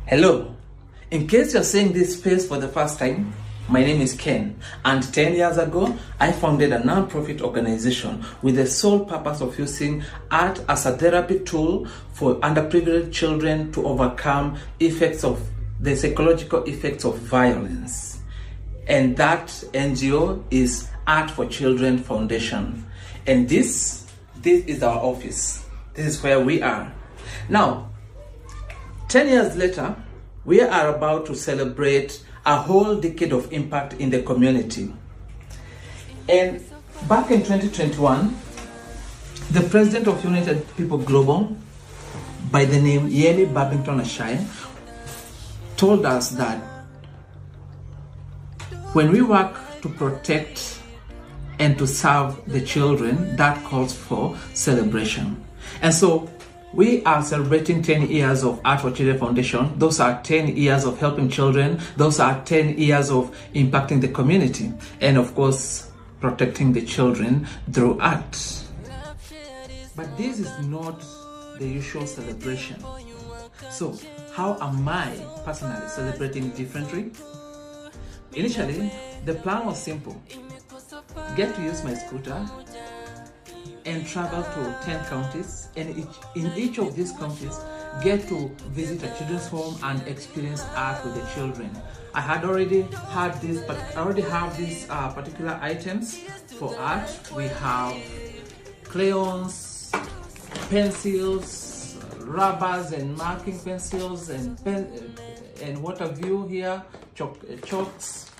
Hello, in case you're seeing this face for the first time, my name is Kenn, and 10 years ago, I founded a non-profit organization with the sole purpose of using art as a therapy tool for underprivileged children to overcome the psychological effects of violence. And that NGO is Art for Children Foundation. And this is our office. This is where we are. Now, 10 years later, we are about to celebrate a whole decade of impact in the community. And back in 2021, the president of United People Global, by the name Yemi Babington Ashai, told us that when we work to protect and to serve the children, that calls for celebration. And so we are celebrating 10 years of Art for Children Foundation. Those are 10 years of helping children. Those are 10 years of impacting the community. And of course, protecting the children through art. But this is not the usual celebration. So how am I personally celebrating differently? Initially, the plan was simple. Get to use my scooter and travel to 10 counties, and in each of these counties get to visit a children's home and experience art with the children. I already have these particular items for art. We have crayons, pencils, rubbers and marking pencils, and what have you here, chalks,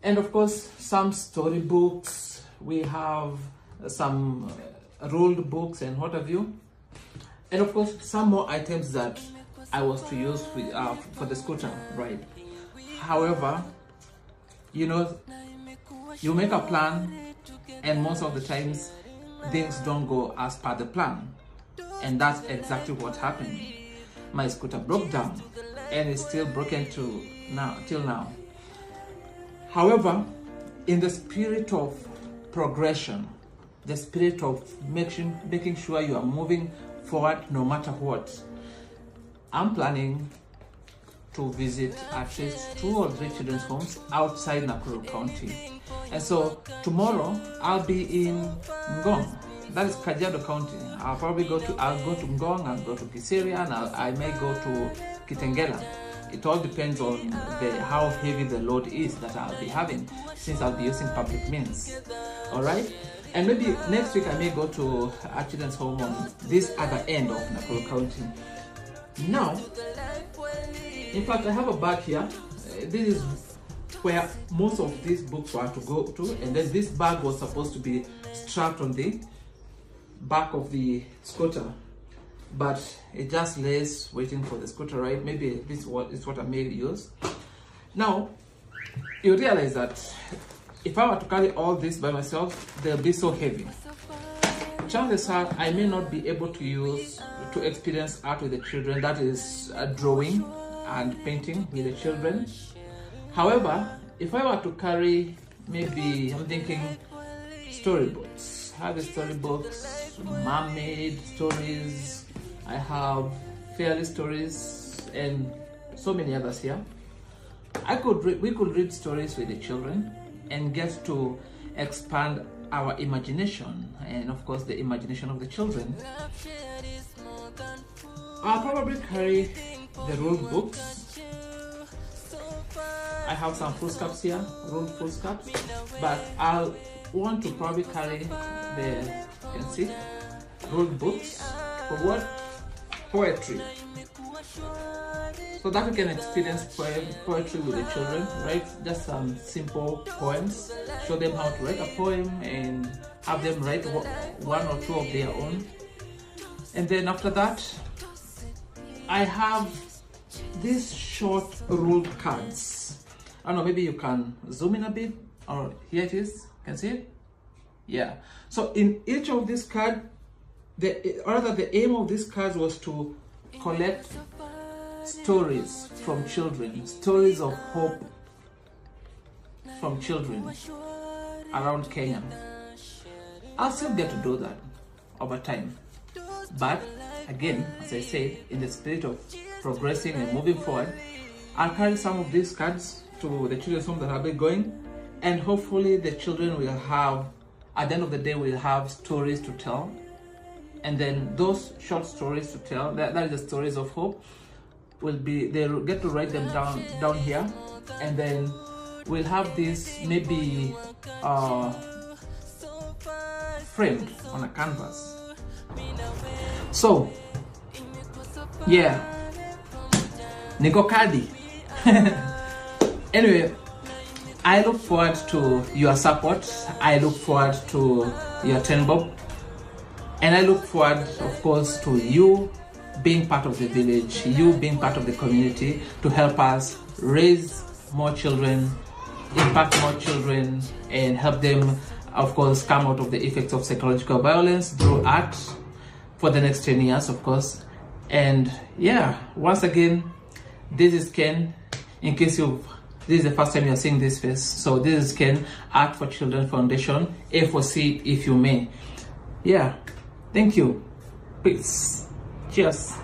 and of course some storybooks. We have some ruled books and what have you, and of course some more items that I was to use for the scooter ride. However, you make a plan, and most of the times things don't go as per the plan, and that's exactly what happened. My scooter broke down, and it's still broken till now. However, in the spirit of progression, the spirit of making sure you are moving forward no matter what, I'm planning to visit at least 2 or 3 children's homes outside Nakuru County. And so tomorrow I'll be in Ngong, that is Kajiado County. I'll go to Ngong, I'll go to Kisiria, and I may go to Kitengela. It all depends on how heavy the load is that I'll be having, since I'll be using public means. All right? And maybe next week I may go to a children's home on this other end of Nakuru County. Now, in fact, I have a bag here. This is where most of these books were to go to, and then this bag was supposed to be strapped on the back of the scooter, but it just lays waiting for the scooter ride. Maybe this is what I may use. Now, you realize that if I were to carry all this by myself, they'll be so heavy. Chances are I may not be able to experience art with the children, that is drawing and painting with the children. However, if I were to carry, maybe I'm thinking storybooks. I have storybooks, mermaid stories, I have fairy stories, and so many others here. We could read stories with the children and get to expand our imagination, and of course the imagination of the children. I'll probably carry the ruled books. I have some foolscaps here, ruled foolscaps, but I'll want to probably carry ruled books for what? Poetry. So that we can experience poetry with the children, right? Just some simple poems. Show them how to write a poem and have them write 1 or 2 of their own. And then after that, I have these short ruled cards. I don't know, maybe you can zoom in a bit, or here it is. Can see it? Yeah. So in each of these cards, the aim of these cards was to collect stories from children, stories of hope from children around Kenya. I'll still get to do that over time, but again, as I said, in the spirit of progressing and moving forward. I'll carry some of these cards to the children's home that I'll be going, and hopefully the children will have, at the end of the day, will have stories to tell. And then those short stories to tell, that is the stories of hope, will be, they'll get to write them down here, and then we'll have this maybe framed on a canvas. So yeah, niko kadi. Anyway, I look forward to your support. I look forward to your 10 bob, and I look forward, of course, to you being part of the village, you being part of the community, to help us raise more children, impact more children, and help them, of course, come out of the effects of psychological violence through art for the next 10 years, of course. And yeah, once again, this is Ken. In case this is the first time you're seeing this face, so this is Ken, Art for Children Foundation, A4C if you may. Yeah, thank you. Peace. Cheers.